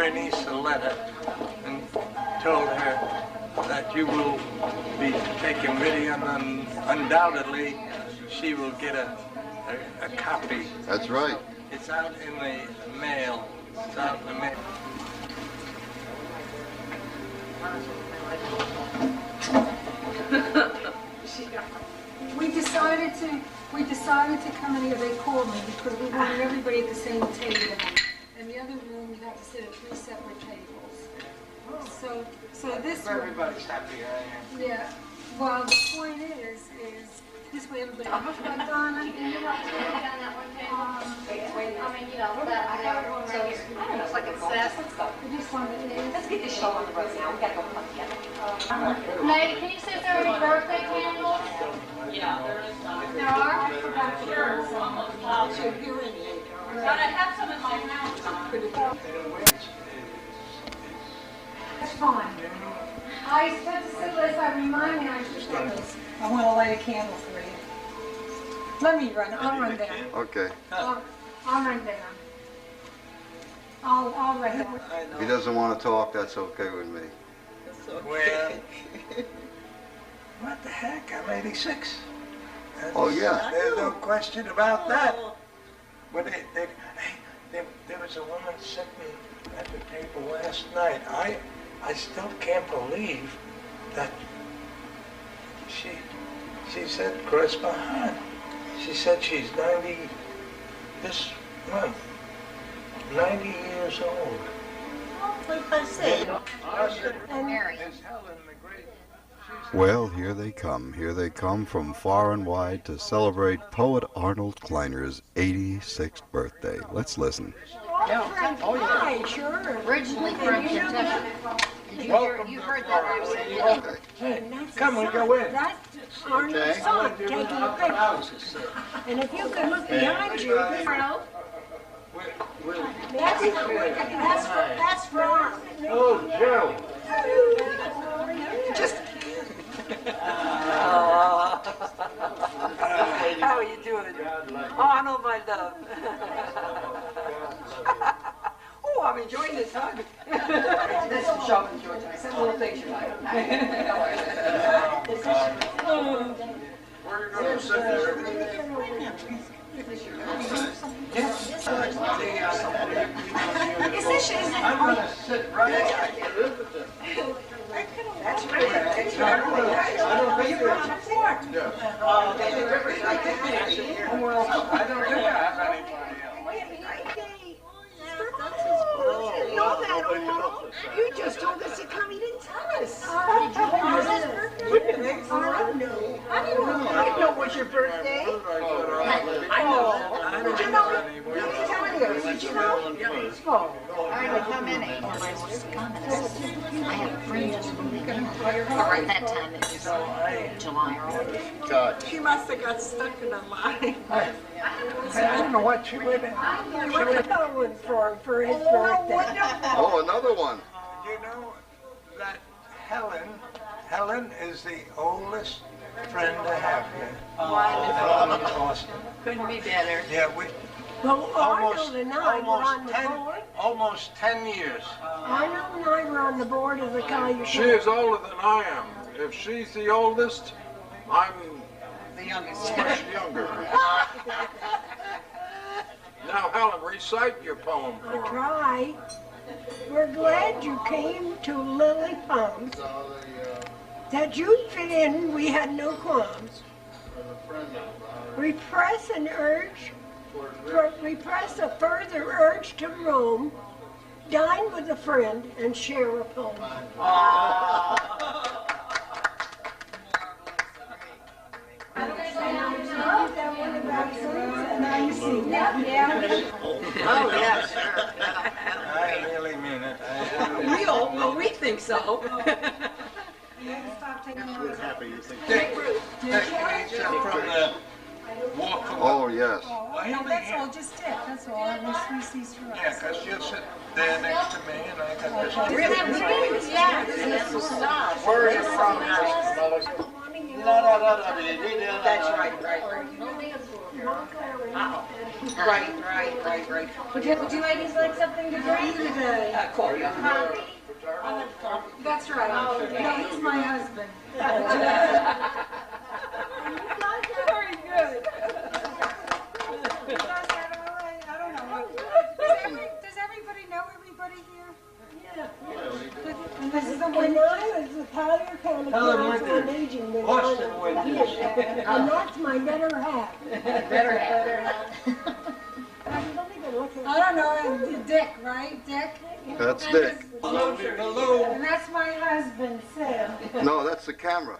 my niece a letter and told her that you will be taking video, and undoubtedly she will get a copy. That's right. It's out in the mail. It's out in the mail. We decided to come in here. They called me because we wanted everybody at the same table. In the other room, you have to sit at 3 separate tables. So this room, Everybody's happy, I am. yeah. Well, the point is this way everybody. Donna, It's like it's set. I just wanted to. Let's get this show on the road now. We gotta go come together. Lady, can you see if there are any birthday candles? Yeah, there is. There are? Sure. But I have some in my house. That's fine. I spent the sit list. I remind me I should do this. I want to light a candle for you. Let me run. I'll run down. Okay. I'll run down. I'll run down. If he doesn't want to talk, that's okay with me. Well, what the heck? I'm 86. Oh, yeah. There's no question about that. But there was a woman sitting at the table last night. I still can't believe that she said cross behind. She said she's 90 this month. 90 years old. And Mary. Is Helen the Great? Well, here they come from far and wide to celebrate poet Arnold Kleiner's 86th birthday. Let's listen. Hi, sure. Originally from Kentucky. You heard that recently. Hey, come, we go in. That's Arnold's son taking a picture. And if you can look behind you, Arnold? that's for Arnold. Oh, Joe. Just How are you doing? Arnold, my love. Oh, I'm enjoying this hug. This is show I'm enjoying. I said little things you like. Where you going to sit there? is this I'm going to sit right here. That's right. I don't think you're on the floor. Oh, they did everything. I did finish. Well, I don't think I have anybody else. You know that, Arnold. You just told us to come. You didn't tell us. I don't know. I didn't know it was your birthday. I know. Did you know? You didn't tell any of us. Did you know? Oh. I would come in and I was communist. I had a friend just moving in. Or at that time it was July or August. She must have got stuck in a line. I don't know what she would have. Another one for his birthday. Oh, another one. You know that Helen is the oldest friend I have here. Helen Austin. Couldn't be better. Yeah, we Well, Arnold and I were on the board. almost 10 years. Arnold and I were on the board of the Collier. She is older than I am. If she's the oldest, I'm The youngest. much younger. Now, Helen, recite your poem I for me. try. We're glad you came to Lely Palms. That you'd fit in, we had no qualms. Repress a further urge to roam. Dine with a friend and share a poem. That one about sunset. Now you see that, yeah? Oh, yeah, sure. I really mean it. Well, we think so. Stop taking notes. From the walk from Oh, yes. No, that's all, just it, that's all. And there's 3 C's for us. Yeah, because she'll sit there next to me and I got this. Really? Yeah. Where are you from, Melissa? That's right. Right. Would you ladies like something to drink? Coffee. That's right. No, he's my husband. Very good. I don't know. Does everybody know everybody here? Yeah. And this is the one. When I was the Collier County Council on Aging, when I was and that's my better half. I don't know, Dick, right? Dick? That's Dick. And that's my husband, Sid. No, that's the camera.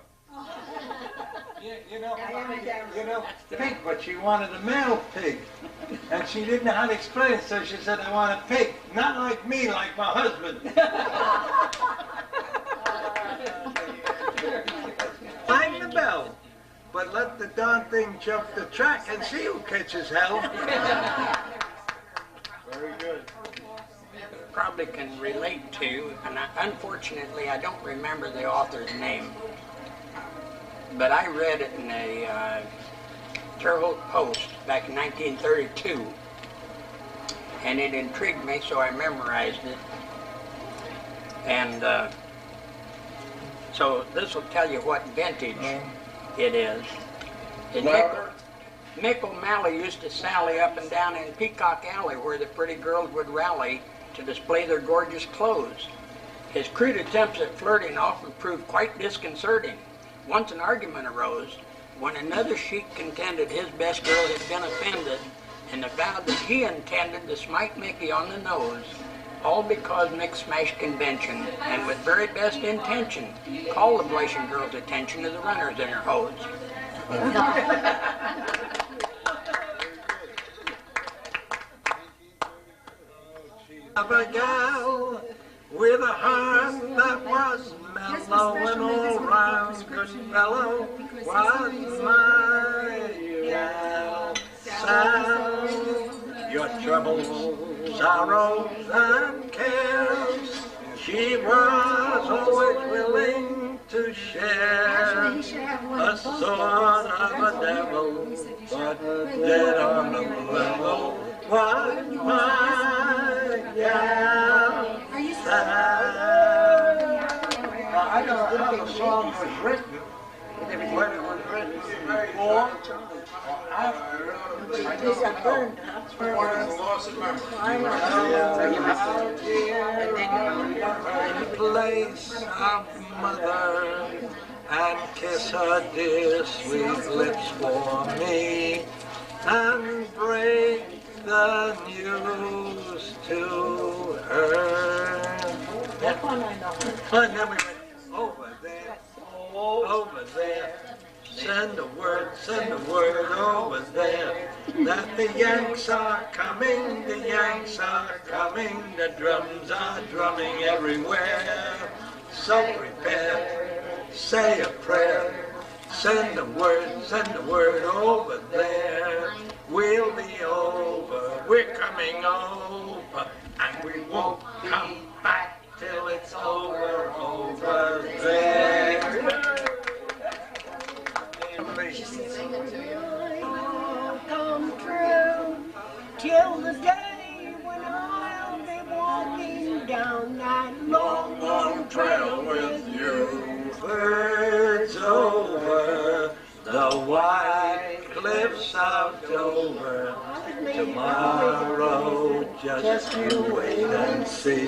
You know, pig, but she wanted a male pig. And she didn't know how to explain it, so she said, I want a pig. Not like me, like my husband. Ring the bell, but let the darn thing jump the track and see who catches hell. Very good. Probably can relate to, and unfortunately I don't remember the author's name, but I read it in a Terre Haute Post back in 1932, and it intrigued me, so I memorized it. And so this will tell you what vintage it is. Mick O'Malley used to sally up and down in Peacock Alley where the pretty girls would rally to display their gorgeous clothes. His crude attempts at flirting often proved quite disconcerting. Once an argument arose when another sheik contended his best girl had been offended and avowed that he intended to smite Mickey on the nose, all because Mick smashed convention and with very best intention called the blushing girl's attention to the runners in her hose. Of a gal with a heart that was mellow and all round good fellow was my gal. Your troubles, sorrows, and cares, she was always willing to share. A sort of a devil, but dead on the level was my gal. I don't know how the song was written, when it was written before or after. I place of mother and kiss her dear sweet lips for me and break the news to her. That one I know. And then we went over there. Send a word over there. That the Yanks are coming, the drums are drumming everywhere. So prepare, say a prayer, send a word over there. We'll be over, we're coming over, and we won't come back till it's over there. Come true till the day when I'll be walking down that long, long trail with you. Birds over the white cliffs of Dover. Tomorrow, just you wait and see.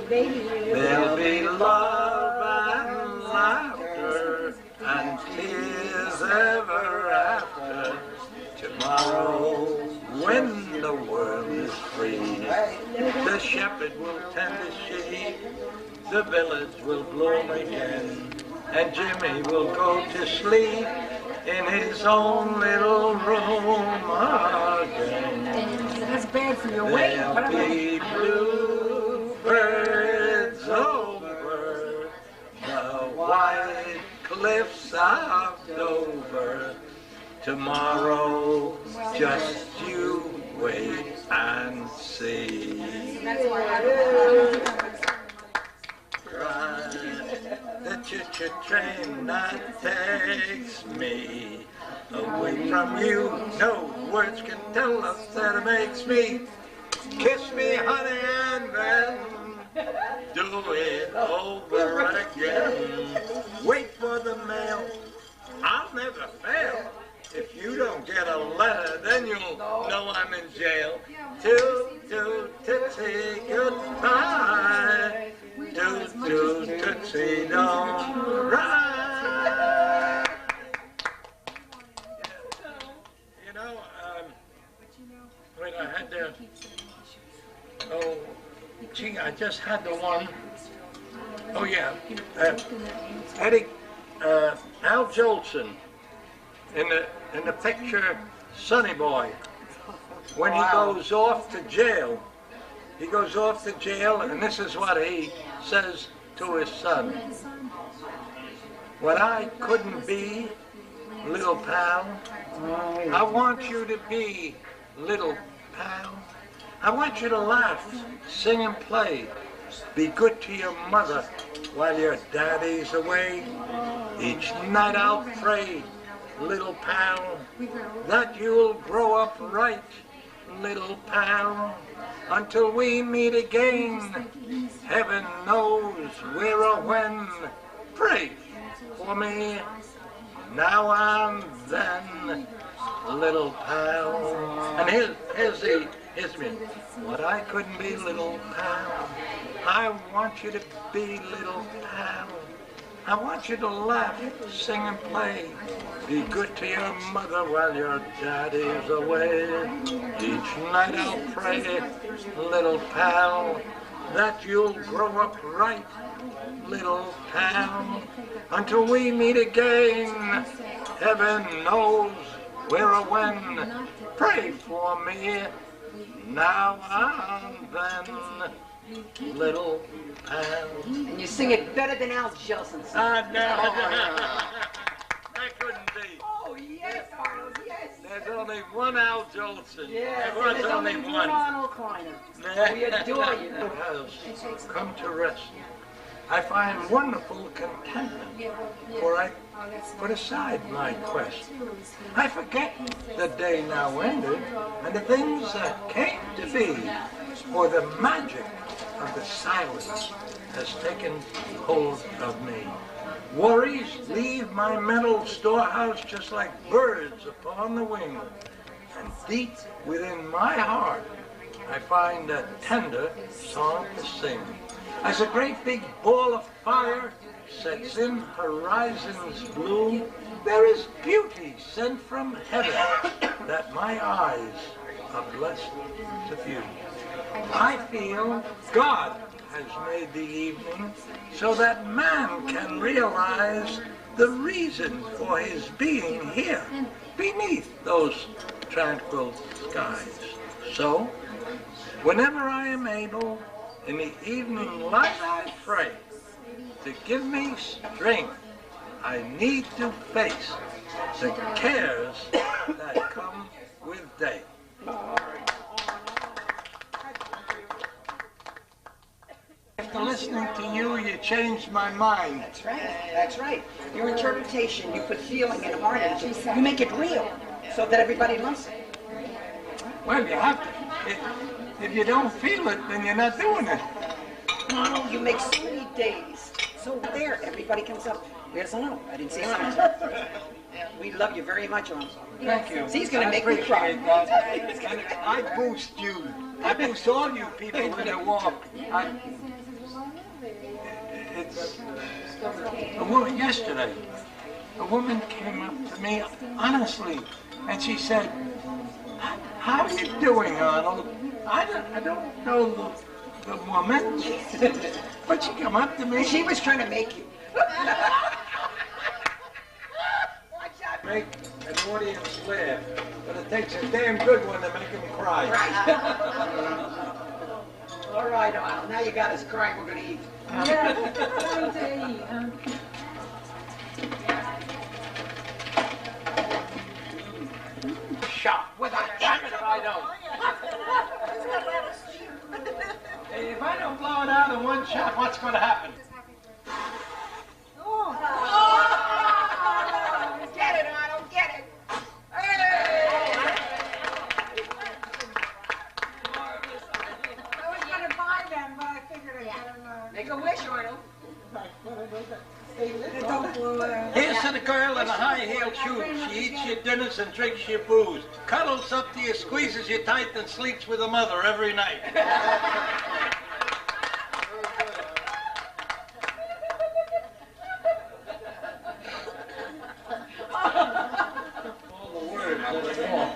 There'll be love and laughter and tears ever after. Tomorrow, when the world is free, the shepherd will tend the sheep, the village will bloom again, and Jimmy will go to sleep in his own little room again. That's bad for your weight. There'll be bluebirds over the white cliffs of Dover. Tomorrow, just you wait and see. The choo-choo train that takes me away from you. No words can tell us that it makes me kiss me, honey, and then do it over again. Wait for the mail. I'll never fail. If you don't get a letter, then you'll know I'm in jail. Toot, toot, tootsie, goodbye. Toot, toot, tootsie, don't ride. You know, wait, I had to, oh, gee, I just had the one. Oh, yeah. Eddie, Al Jolson. In the picture, Sonny Boy, when he goes off to jail, and this is what he says to his son. What I couldn't be, little pal, I want you to be, little pal. I want you to laugh, sing and play, be good to your mother while your daddy's away. Each night I'll pray, little pal, that you'll grow up right, little pal, until we meet again. Heaven knows where or when. Pray for me now and then, little pal. And here's me. What I couldn't be, little pal, I want you to be, little pal. I want you to laugh, sing and play. Be good to your mother while your daddy's away. Each night I'll pray, little pal, that you'll grow up right, little pal, until we meet again. Heaven knows where or when. Pray for me now and then, little pal. And you sing it better than Al Jolson. No. That couldn't be. Oh, yes, Arnold, yes. There's only one Al Jolson. Yes, there was there's only one. Arnold Kleiner. We adore you. It has come to rest. I find wonderful contentment, for I put aside my quest. I forget the day now ended, and the things that came to be, for the magic of the silence has taken hold of me. Worries leave my mental storehouse just like birds upon the wing, and deep within my heart I find a tender song to sing. As a great big ball of fire sets in horizon's blue, there is beauty sent from heaven that my eyes are blessed to view. I feel God has made the evening so that man can realize the reason for his being here beneath those tranquil skies. So, whenever I am able, in the evening light I pray, to give me strength I need to face the cares that come with day. After listening to you, you changed my mind. That's right, that's right. Your interpretation, you put feeling and heart into it. You make it real so that everybody loves it. Well, you have to. If you don't feel it, then you're not doing it. No, you make so many days. So there, everybody comes up. Where's Arnold? I didn't see Arnold. We love you very much, Arnold. Thank you. See, he's going to make me cry. I boost you. I boost all you people when you walk. It's a woman yesterday. A woman came up to me, honestly, and she said, "How are you doing, Arnold?" I don't know the woman, but she came up to me. She was trying to make you. Make an audience laugh, but it takes a damn good one to make them cry. All right, Arnold. Now you got us crying. We're going to eat. Yeah, time to eat, huh? Shot with a damn it if I don't. Hey, if I don't blow it out in one shot, what's going to happen? Oh, girl in a high-heeled shoes. She eats your dinners and drinks your booze. Cuddles up to you, squeezes you tight, and sleeps with her mother every night. All the words are wrong.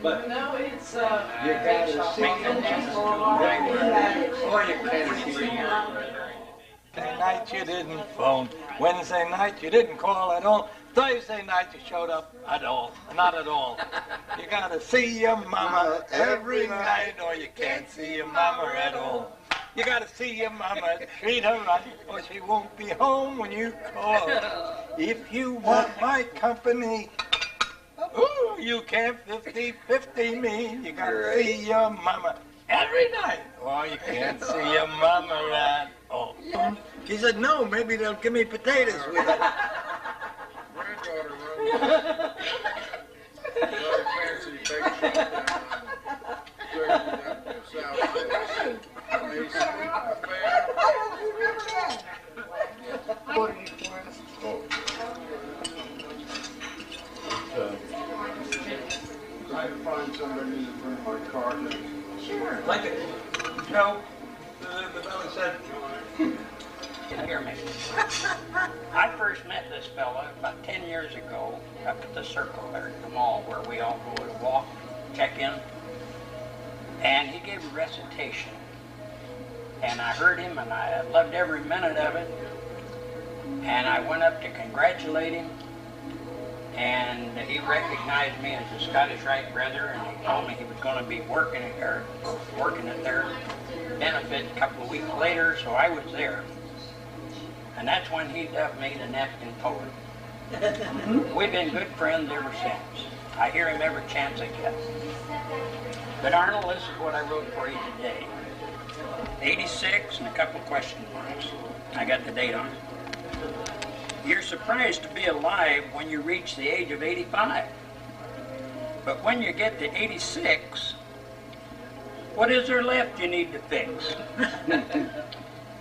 But now it's you gotta see them or you can't see them. Thursday night you didn't phone. Wednesday night you didn't call at all. Thursday night you showed up at all. Not at all. You gotta see your mama every night or you can't see your mama at all. You gotta see your mama, treat her right, or she won't be home when you call. If you want my company, ooh, you can't 50-50 me. You gotta see your mama every night, or you can't see your mama at all. She said, no, maybe they'll give me potatoes with it. Granddaughter runs very fancy bake shop down South Texas. Try to find somebody to bring my car to. Sure. Like it. No, the fellow said, Hear me. I first met this fella about 10 years ago up at the Circle there at the mall where we all go to walk, check in. And he gave a recitation. And I heard him and I loved every minute of it. And I went up to congratulate him. And he recognized me as a Scottish Rite brother, and he told me he was going to be working at their benefit a couple of weeks later, so I was there. And that's when he dubbed me the napkin poet. We've been good friends ever since. I hear him every chance I get. But Arnold, this is what I wrote for you today. 86 and a couple of question marks. I got the date on it. You're surprised to be alive when you reach the age of 85. But when you get to 86, what is there left you need to fix?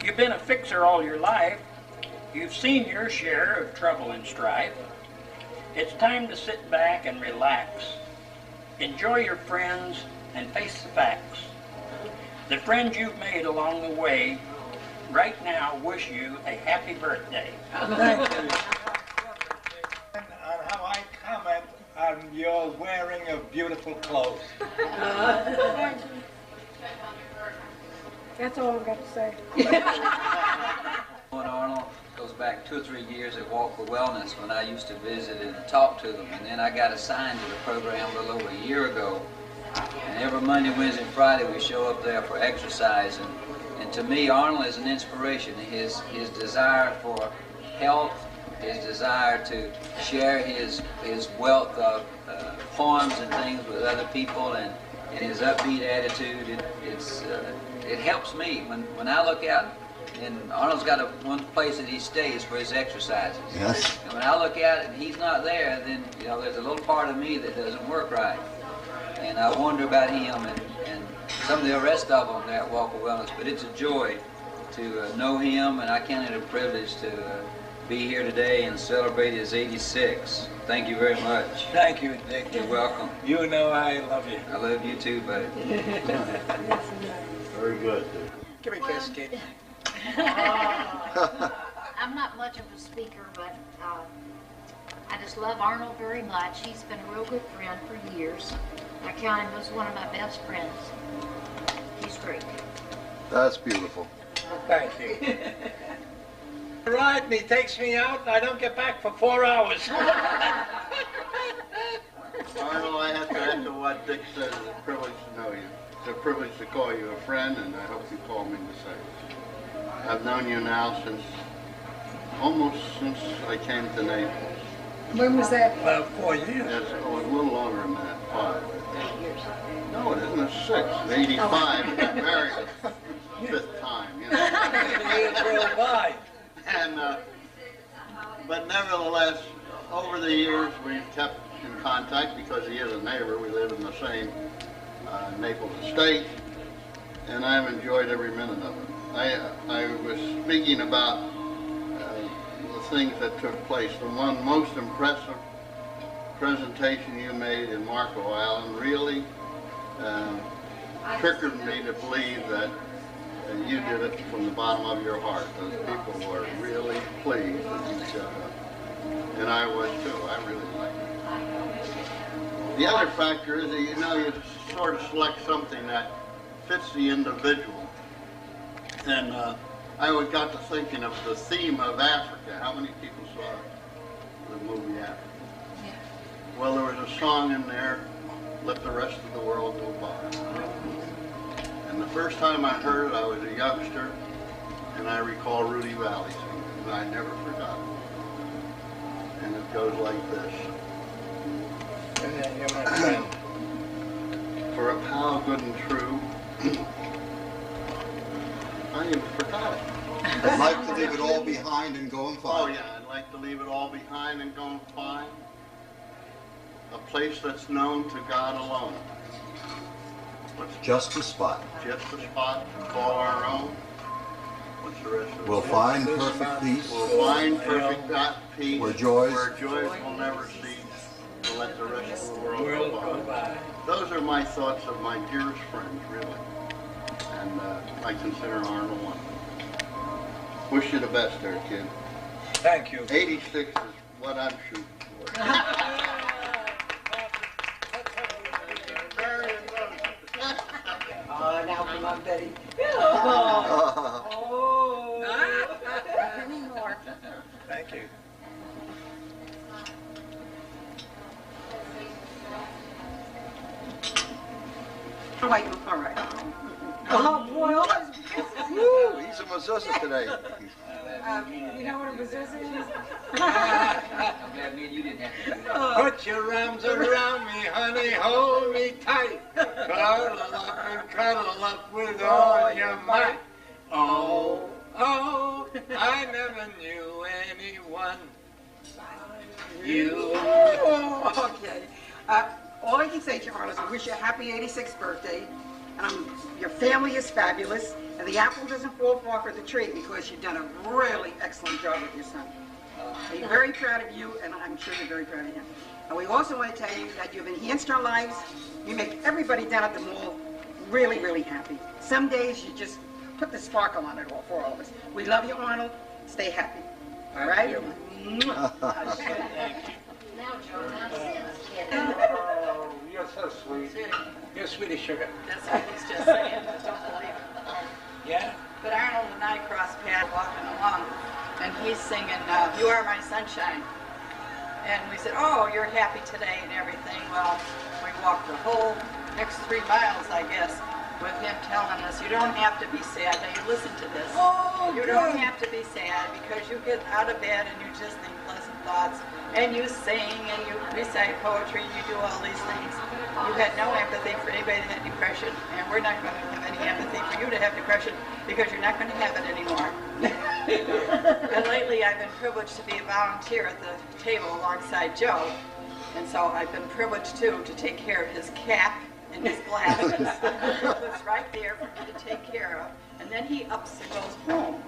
You've been a fixer all your life. You've seen your share of trouble and strife. It's time to sit back and relax. Enjoy your friends and face the facts. The friends you've made along the way right now wish you a happy birthday. thank you. On how I comment on your wearing of beautiful clothes. That's all I've got to say. Arnold goes back 2 or 3 years at Walk for Wellness when I used to visit and talk to them, and then I got assigned to the program a little over a year ago. And every Monday, Wednesday, and Friday we show up there for exercise, and to me Arnold is an inspiration. His desire for health, his desire to share his wealth of poems and things with other people, and his upbeat attitude, it helps me when I look out. And Arnold's got one place that he stays for his exercises. Yes. And when I look at it and he's not there, then there's a little part of me that doesn't work right. And I wonder about him and some of the rest of them there at Walk of Wellness. But it's a joy to know him, and I count it a privilege to be here today and celebrate his 86. Thank you very much. Thank you, Dick. You're welcome. You know I love you. I love you too, buddy. Very good. Give me a kiss, kid. I'm not much of a speaker, but I just love Arnold very much. He's been a real good friend for years. I count him as one of my best friends. He's great. That's beautiful. Thank you. Right, and he takes me out, and I don't get back for 4 hours. Arnold, I have to echo what Dick said. It's a privilege to know you. It's a privilege to call you a friend, and I hope you call me the same. I've known you now almost since I came to Naples. When was that? About 4 years. Yes, a little longer than that, 5. No, it isn't. It's 6. 85, we got married the 5th time. The years roll by. And, but nevertheless, over the years we've kept in contact because he is a neighbor. We live in the same Naples estate, and I've enjoyed every minute of it. I was speaking about the things that took place. The one most impressive presentation you made in Marco Island really triggered me to believe that you did it from the bottom of your heart. Those people were really pleased with each other. And I was too. I really liked it. The other factor is that you sort of select something that fits the individual. And I got to thinking of the theme of Africa. How many people saw the movie Africa? Yeah. Well, there was a song in there, Let the Rest of the World Go By. And the first time I heard it, I was a youngster, and I recall Rudy Valley singing, and I never forgot it. And it goes like this. For a pal good and true, I even forgot it. I'd like to leave it all behind and go and find. Oh yeah, I'd like to leave it all behind and go and find a place that's known to God alone. Just a spot. Just a spot to call our own. What's the rest of it? We'll find perfect peace. We'll find perfect peace. Where joys will never cease. We'll let the rest of the world go by. Those are my thoughts of my dearest friends, really. And I consider Arnold one. Wish you the best there, kid. Thank you. 86 is what I'm shooting for. Now come on, Betty. Any more? Thank you. Oh, wait, all right. Oh, boy, all those Woo, he's a mezuzah today. you know what a mezuzah is? I'm glad me and you didn't have to do that. Put your arms around me, honey, hold me tight. Cuddle up and cuddle up with all your might. Oh, oh, I never knew anyone. You. Okay. All I can say to you, Arnold, is I wish you a happy 86th birthday. Your family is fabulous, and the apple doesn't fall far from the tree because you've done a really excellent job with your son. He's very proud of you, and I'm sure you're very proud of him. And we also want to tell you that you've enhanced our lives. You make everybody down at the mall really, really happy. Some days you just put the sparkle on it all for all of us. We love you, Arnold. Stay happy. All right? Now, Joe, now sit. Oh, you're so sweet. You're sweetie sugar. That's what he's just saying. Just don't believe it. Yeah? But Arnold and I crossed paths walking along, and he's singing, You Are My Sunshine. And we said, oh, you're happy today and everything. Well, we walked the whole next 3 miles, I guess, with him telling us, you don't have to be sad. Now, you listen to this. Oh, you don't have to be sad because you get out of bed and you just think pleasant thoughts. And you sing and you recite poetry and you do all these things. You had no empathy for anybody that had depression, and we're not going to have any empathy for you to have depression because you're not going to have it anymore. And lately I've been privileged to be a volunteer at the table alongside Joe, and so I've been privileged too to take care of his cap and his glasses. It's right there for me to take care of, and then he ups and goes home.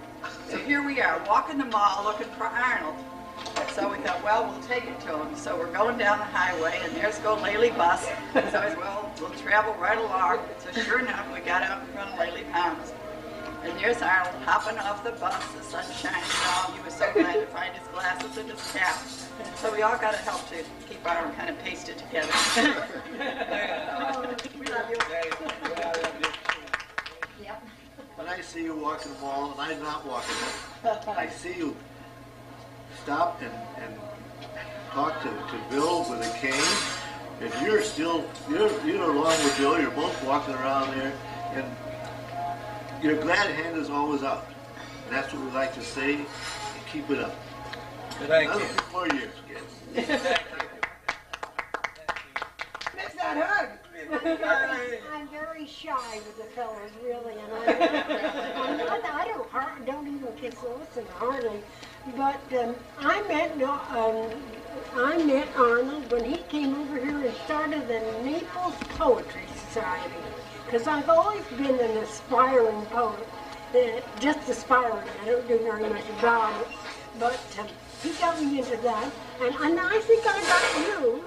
So here we are, walking the mall looking for Arnold. So we thought, well, we'll take it to him. So we're going down the highway, and there's go Lely bus. So I said, well, we'll travel right along. So sure enough, we got out in front of Lely Palms. And there's Arnold hopping off the bus, the sun shining down. He was so glad to find his glasses and his cap. So we all got to help to keep Arnold kind of pasted together. We love you. Yep. When I see you walking the mall, and I'm not walking it, I see you stop and talk to Bill with a cane, and you're along with Bill, you're both walking around there, and your glad hand is always out. And that's what we like to say, and keep it up. Thank you. Another 4 years, kids. Miss that hug. I'm very shy with the fellas, really, and I don't even kiss listen hardly. But I met Arnold when he came over here and started the Naples Poetry Society. Because I've always been an aspiring poet, just aspiring. I don't do very much about it. But he got me into that. And I think I got you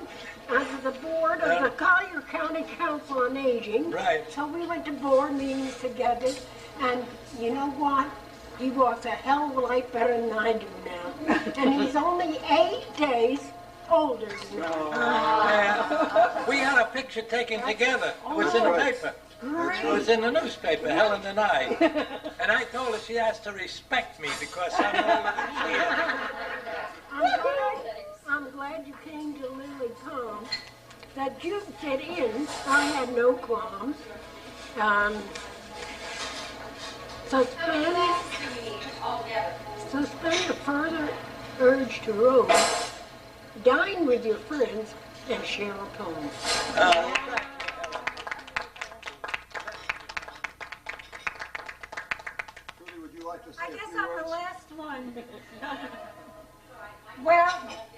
onto the board of the Collier County Council on Aging. Right. So we went to board meetings together, and you know what? He walks a hell of a lot better than I do now. And he's only 8 days older than me. We had a picture taken together. It was in the paper. It was in the newspaper, Helen and I. And I told her she has to respect me because I'm older than she is. I'm glad you came to Lely Palms. That you fit in. I had no qualms. Suspend a further urge to roam. Dine with your friends and share a poem. I guess I'm the last one. Well,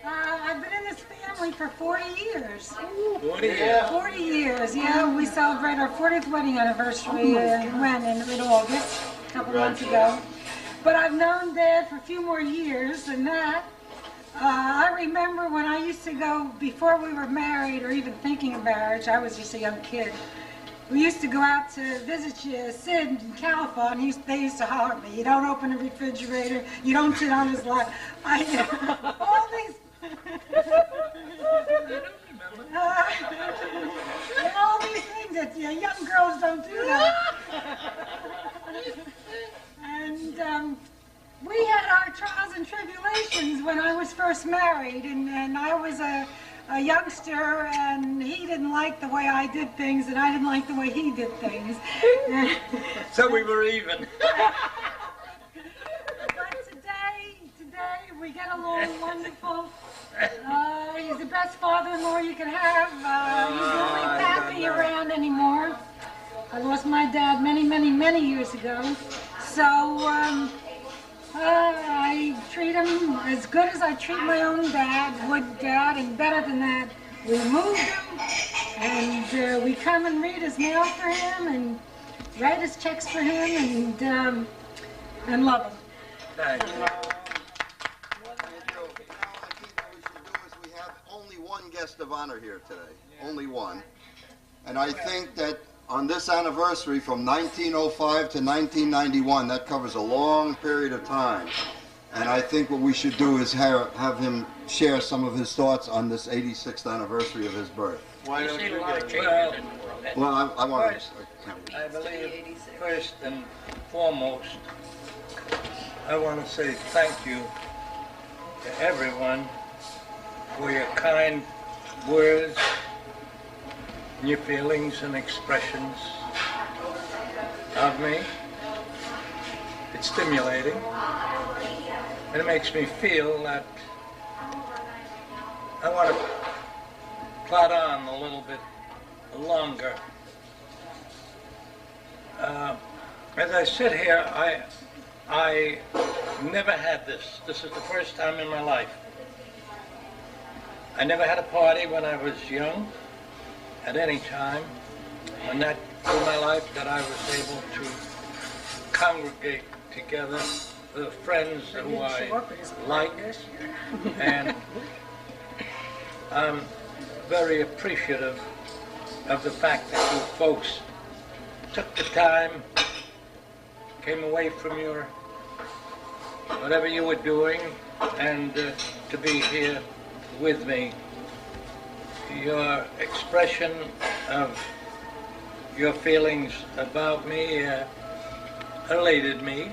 I've been in this family for 40 years. 40 years? 40 years, yeah. We celebrate our 40th wedding anniversary in August, a couple months ago. But I've known Dad for a few more years than that. I remember when I used to go, before we were married or even thinking of marriage, I was just a young kid. We used to go out to visit Sid in California. They used to holler at me, you don't open the refrigerator, you don't sit on his lap. All these... all these things that young girls don't do that. And we had our trials and tribulations when I was first married, and I was a youngster, and he didn't like the way I did things, and I didn't like the way he did things. So we were even. But today we get along wonderful. He's the best father-in-law you can have. He's the only pappy around anymore. I lost my dad many years ago. So I treat him as good as I treat my own dad, and better than that. We moved him, and we come and read his mail for him, and write his checks for him, and love him. Thank you. We have only one guest of honor here today, only one. And I think that on this anniversary from 1905 to 1991, that covers a long period of time. And I think what we should do is have him share some of his thoughts on this 86th anniversary of his birth. Why don't you get it? Well, I want to... I believe, first and foremost, I want to say thank you to everyone for your kind words, your feelings and expressions of me. It's stimulating, and it makes me feel that I want to plod on a little bit longer. As I sit here, I never had this. This is the first time in my life. I never had a party when I was young, at any time, and that through my life that I was able to congregate together the friends who I like, and I'm very appreciative of the fact that you folks took the time, came away from your whatever you were doing, and to be here with me. Your expression of your feelings about me elated me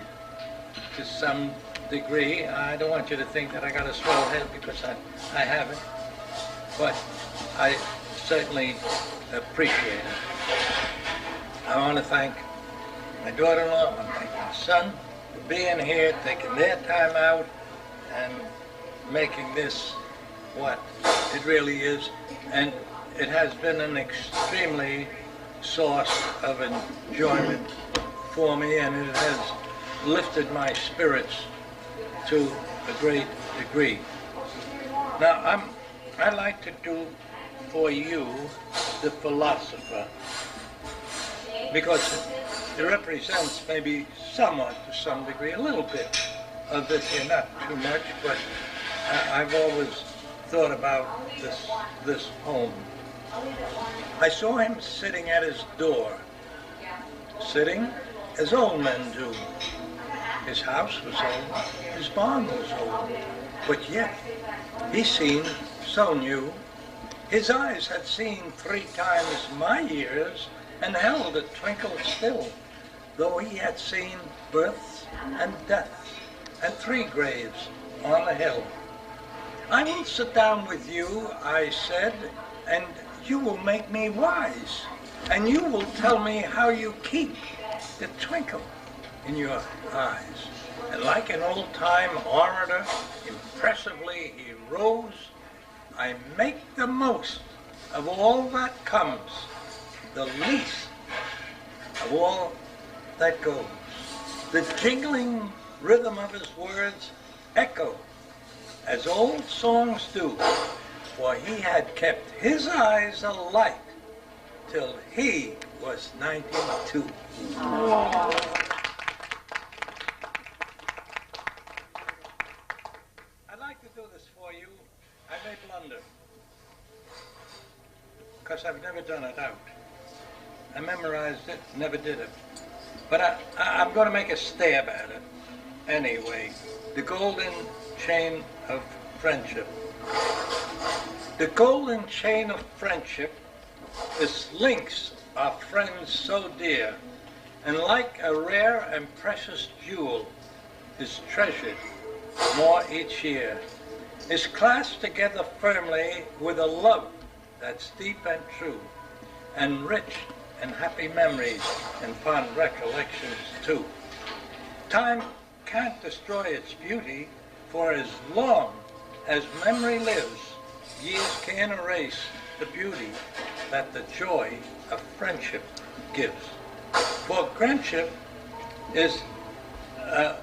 to some degree. I don't want you to think that I got a swell head, because I haven't, but I certainly appreciate it. I want to thank my daughter-in-law, I want to thank my son for being here, taking their time out, and making this what it really is. And it has been an extremely source of enjoyment for me, and it has lifted my spirits to a great degree. Now, I like to do for you the philosopher, because it represents maybe somewhat, to some degree, a little bit of this here, not too much, but I've always thought about this poem. I saw him sitting at his door, sitting as old men do. His house was old, his barn was old, but yet he seemed so new. His eyes had seen 3 times my years and held a twinkle still, though he had seen births and deaths and 3 graves on the hill. I will sit down with you, I said, and you will make me wise, and you will tell me how you keep the twinkle in your eyes. And like an old-time orator, impressively he rose. I make the most of all that comes, the least of all that goes. The jingling rhythm of his words echoed as old songs do, for he had kept his eyes alight till he was 92. I'd like to do this for you. I may blunder, because I've never done it out. I memorized it, never did it. But I'm going to make a stab at it anyway. The golden chain of friendship. The golden chain of friendship is links our friends so dear, and like a rare and precious jewel is treasured more each year, is clasped together firmly with a love that's deep and true, and rich in happy memories and fond recollections too. Time can't destroy its beauty, for as long as memory lives, years can't erase the beauty that the joy of friendship gives. For friendship is a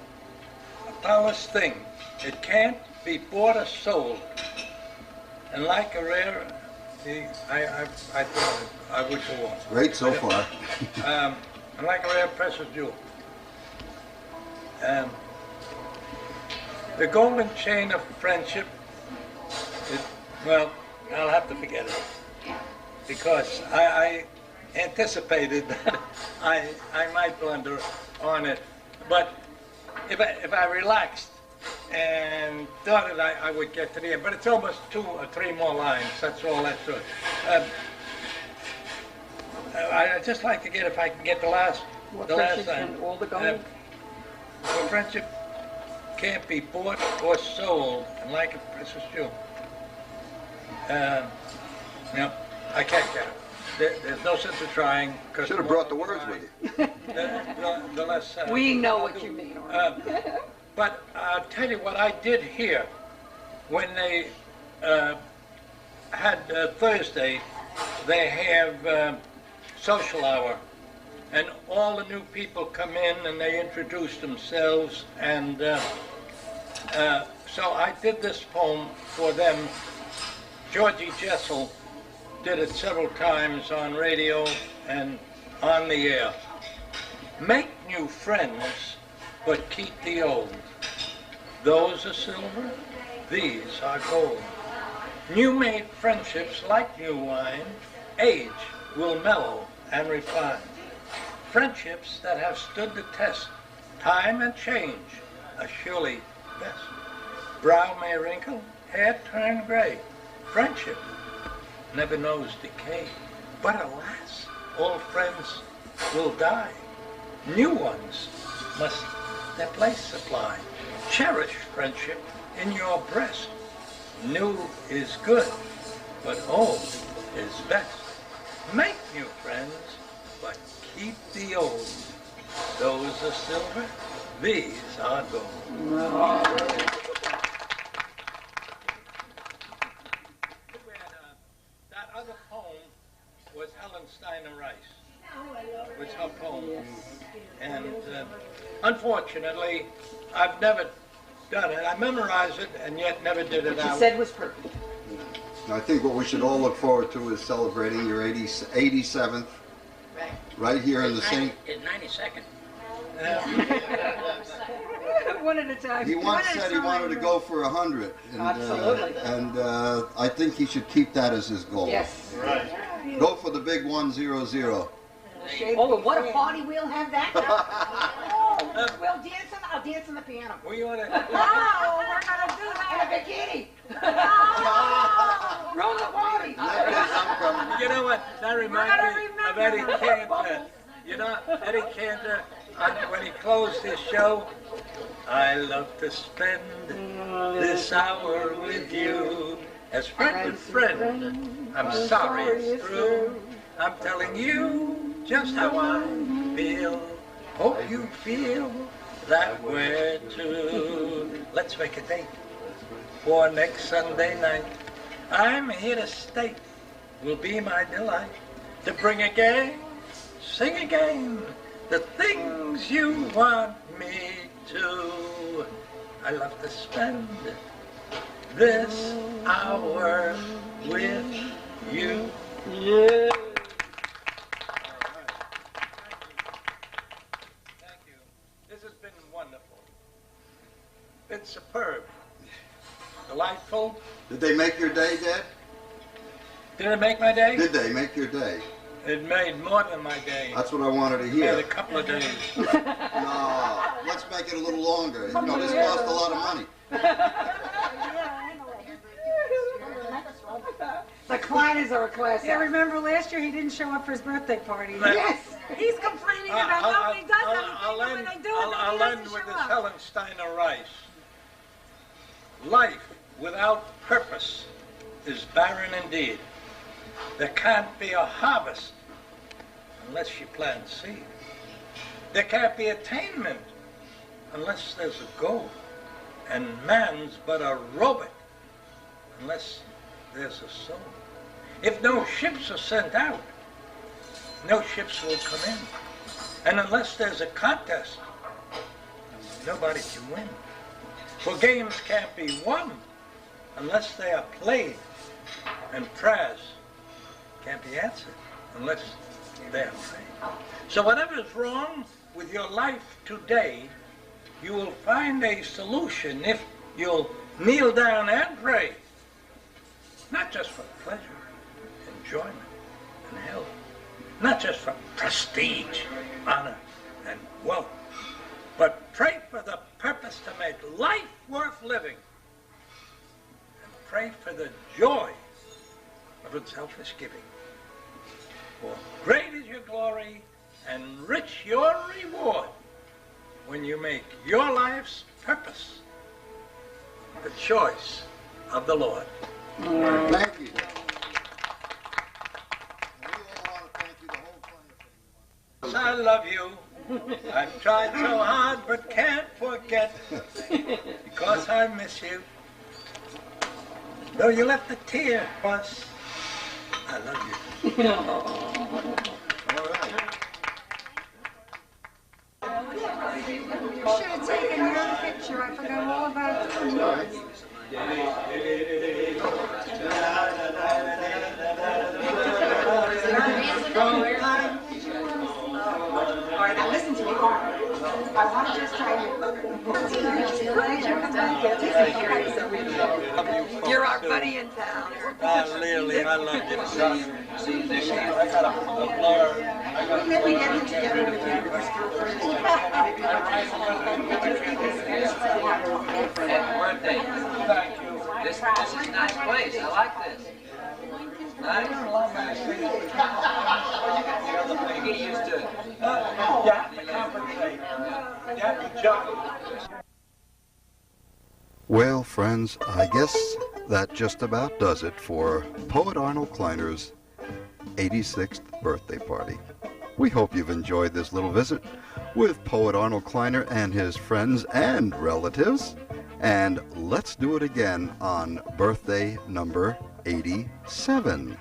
powerless thing. It can't be bought or sold. And like a rare, I thought I would go on. Great so far. And like a rare precious jewel. The golden chain of friendship, well, I'll have to forget it. Because I anticipated that I might blunder on it. But if I relaxed and thought it, I would get to the end. But it's almost 2 or 3 more lines. That's all that's to it. I'd just like to get, if I can get the last line. All the gold. For friendship can't be bought or sold, and like a precious jewel. No, I can't get it. There's no sense of trying. Should have brought the words with you. The less, We know what you mean. But I'll tell you what I did here when they had Thursday. They have social hour, and all the new people come in and they introduce themselves, and so I did this poem for them. Georgie Jessel did it several times on radio and on the air. Make new friends, but keep the old. Those are silver, these are gold. New-made friendships, like new wine, age will mellow and refine. Friendships that have stood the test, time and change are surely best. Brow may wrinkle, hair turn gray. Friendship never knows decay. But alas, old friends will die. New ones must their place supply. Cherish friendship in your breast. New is good, but old is best. Make new friends, but keep the old. Those are silver, these are gold. That other poem was Helen Steiner Rice. Was her poem. And unfortunately, I've never done it. I memorized it and yet never did it out. What you said was perfect. I think what we should all look forward to is celebrating your 87th, right here in the St. It's 92nd. One at a time. He once said he wanted to go for 100. And, Absolutely. I think he should keep that as his goal. Yes. Right. Go for the big 100. Oh, what a party we'll have that time. We'll dance on, I'll dance on the piano. We ought to. Oh, we're gonna do And a that. bikini. Roll the party. You know what? That reminds me of Eddie Cantor. You know, Eddie Cantor, when he closed his show, I love to spend this hour with you as friend with friend. I'm sorry it's true. I'm telling you just how I feel. Hope you feel that way too. Let's make a date for next Sunday night. I'm here to state, will be my delight to bring again, sing again, the things you want me to. I love to spend this hour with you. Yeah. Thank you. This has been wonderful. Been superb. Delightful. Did they make your day, Dad? Did it make my day? Did they make your day? It made more than my day. That's what I wanted to It hear. made a couple of days. No, let's make it a little longer. You know, this cost a lot of money. The Kleiners are a class. Yeah, remember last year he didn't show up for his birthday party. Yes. He's complaining about nobody does anything, but when they do it, I'll then end he with doesn't this show up. Helen Steiner Rice. Life without purpose is barren indeed. There can't be a harvest unless you plant seed. There can't be attainment unless there's a goal. And man's but a robot unless there's a soul. If no ships are sent out, no ships will come in. And unless there's a contest, nobody can win. For games can't be won unless they are played, and prayers can't be answered unless they are prayed. So whatever is wrong with your life today, you will find a solution if you'll kneel down and pray. Not just for pleasure, enjoyment, and health. Not just for prestige, honor, and wealth. But pray for the purpose to make life worth living. And pray for the joy of unselfish giving. For great is your glory and rich your reward when you make your life's purpose the choice of the Lord. Thank you. I love you. I've tried so hard but can't forget because I miss you. Though you left a tear for us, I love you. All right. I should have taken your picture. I forgot all about it. All right, now listen to me. I want to just try you. You're our buddy in town. Lily, I love you. See you next year. I got a blower. Let me get it together with you. Happy birthday. Thank you. This is a nice place. I like this. Nice. You get used to it. You have to compensate. You have to juggle. Well, friends, I guess that just about does it for Poet Arnold Kleiner's 86th birthday party. We hope you've enjoyed this little visit with Poet Arnold Kleiner and his friends and relatives. And let's do it again on birthday number 87.